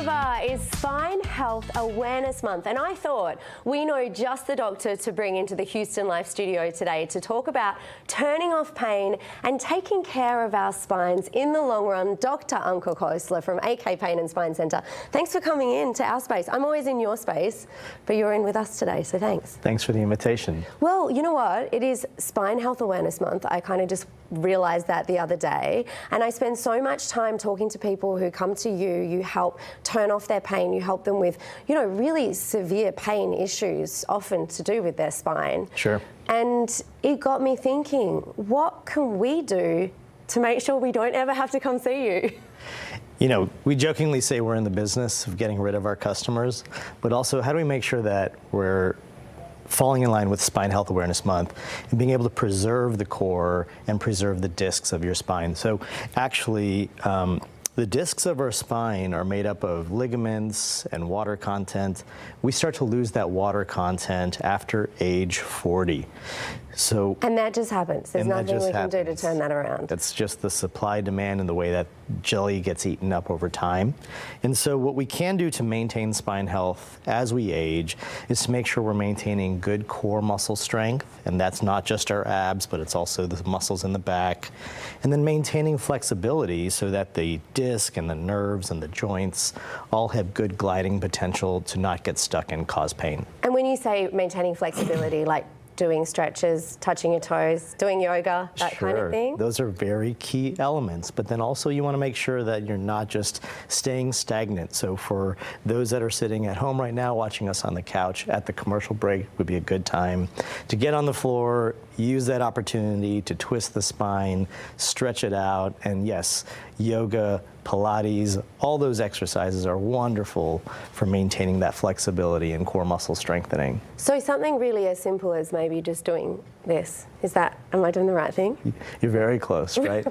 October is Spine Health Awareness Month, and I thought we know just the doctor to bring into the Houston Life studio today to talk about turning off pain and taking care of our spines in the long run. Dr. Ankur Khosla from AK Paine Spine Centre. Thanks for coming in to our space. I'm always in your space, but you're in with us today, so thanks. Thanks for the invitation. Well, you know what? It is Spine Health Awareness Month. I kind of just realised that the other day, and I spend so much time talking to people who come to you. You help turn off their pain. You help them with, you know, really severe pain issues, often to do with their spine. Sure. And it got me thinking, what can we do to make sure we don't ever have to come see you? You know, we jokingly say we're in the business of getting rid of our customers, but also how do we make sure that we're falling in line with Spine Health Awareness Month and being able to preserve the core and preserve the discs of your spine. So actually, the discs of our spine are made up of ligaments and water content. We start to lose that water content after age 40. And that just happens. There's nothing we can do to turn that around. That's just the supply demand and the way that jelly gets eaten up over time. And so what we can do to maintain spine health as we age is to make sure we're maintaining good core muscle strength. And that's not just our abs, but it's also the muscles in the back. And then maintaining flexibility so that the disc and the nerves and the joints all have good gliding potential to not get stuck and cause pain. And when you say maintaining flexibility, like doing stretches, touching your toes, doing yoga, that kind of thing? Those are very key elements, but then also you want to make sure that you're not just staying stagnant. So for those that are sitting at home right now watching us on the couch at the commercial break would be a good time to get on the floor, use that opportunity to twist the spine, stretch it out, and yes, yoga, Pilates, all those exercises are wonderful for maintaining that flexibility and core muscle strengthening. So something really as simple as maybe just doing this. Am I doing the right thing? You're very close, right?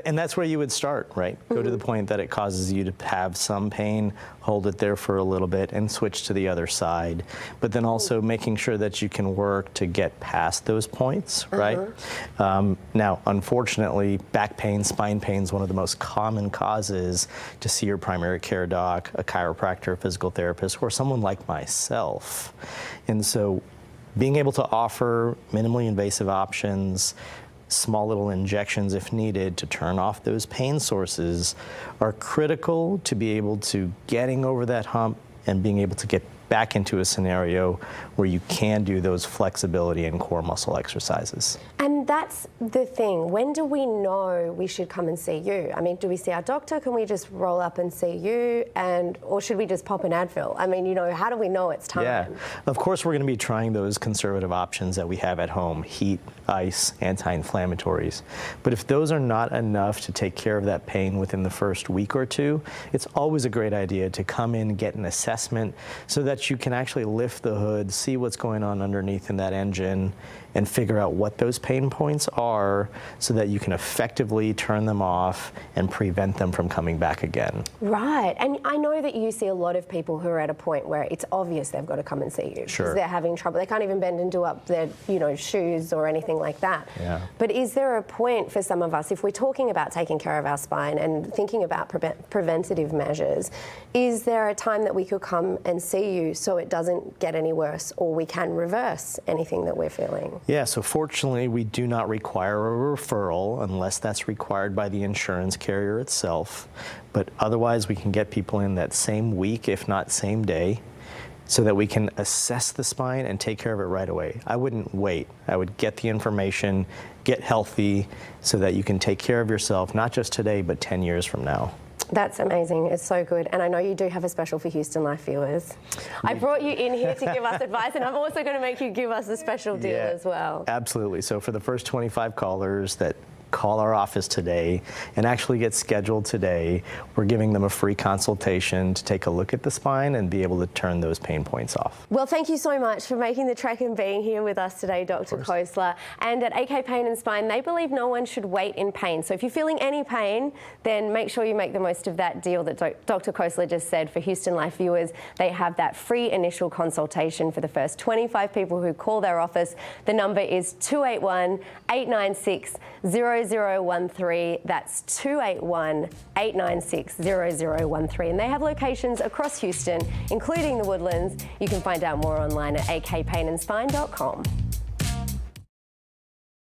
And that's where you would start, right? Go to the point that it causes you to have some pain, hold it there for a little bit and switch to the other side. But then also making sure that you can work to get past those points, right? Now, unfortunately, back pain, spine pain is one of the most common causes to see your primary care doc, a chiropractor, a physical therapist, or someone like myself. And so being able to offer minimally invasive options, small little injections if needed to turn off those pain sources are critical to be able to getting over that hump and being able to get back into a scenario where you can do those flexibility and core muscle exercises. And that's the thing. When do we know we should come and see you? I mean, do we see our doctor? Can we just roll up and see you? Or should we just pop an Advil? I mean, you know, how do we know it's time? Yeah, of course we're going to be trying those conservative options that we have at home, heat, ice, anti-inflammatories. But if those are not enough to take care of that pain within the first week or two, it's always a great idea to come in, get an assessment so that you can actually lift the hood, see what's going on underneath in that engine, and figure out what those pain points are so that you can effectively turn them off and prevent them from coming back again. Right, and I know that you see a lot of people who are at a point where it's obvious they've got to come and see you. Sure. Because they're having trouble. They can't even bend and do up their, you know, shoes or anything like that. Yeah. But is there a point for some of us, if we're talking about taking care of our spine and thinking about preventative measures, is there a time that we could come and see you so it doesn't get any worse, or we can reverse anything that we're feeling? Yeah, so fortunately we do not require a referral unless that's required by the insurance carrier itself. But otherwise we can get people in that same week, if not same day, so that we can assess the spine and take care of it right away. I wouldn't wait. I would get the information, get healthy, so that you can take care of yourself, not just today, but 10 years from now. That's amazing. It's so good. And I know you do have a special for Houston Life viewers. I brought you in here to give us advice, and I'm also going to make you give us a special deal as well. Absolutely. So for the first 25 callers that call our office today and actually get scheduled today, we're giving them a free consultation to take a look at the spine and be able to turn those pain points off. Well, thank you so much for making the trek and being here with us today, Dr. Khosla. And at AK Paine Spine, they believe no one should wait in pain. So if you're feeling any pain, then make sure you make the most of that deal that Dr. Khosla just said. For Houston Life viewers, they have that free initial consultation for the first 25 people who call their office. The number is 281-896-00 0013. That's 281-896-0013. And they have locations across Houston, including the Woodlands. You can find out more online at akpaineandspine.com.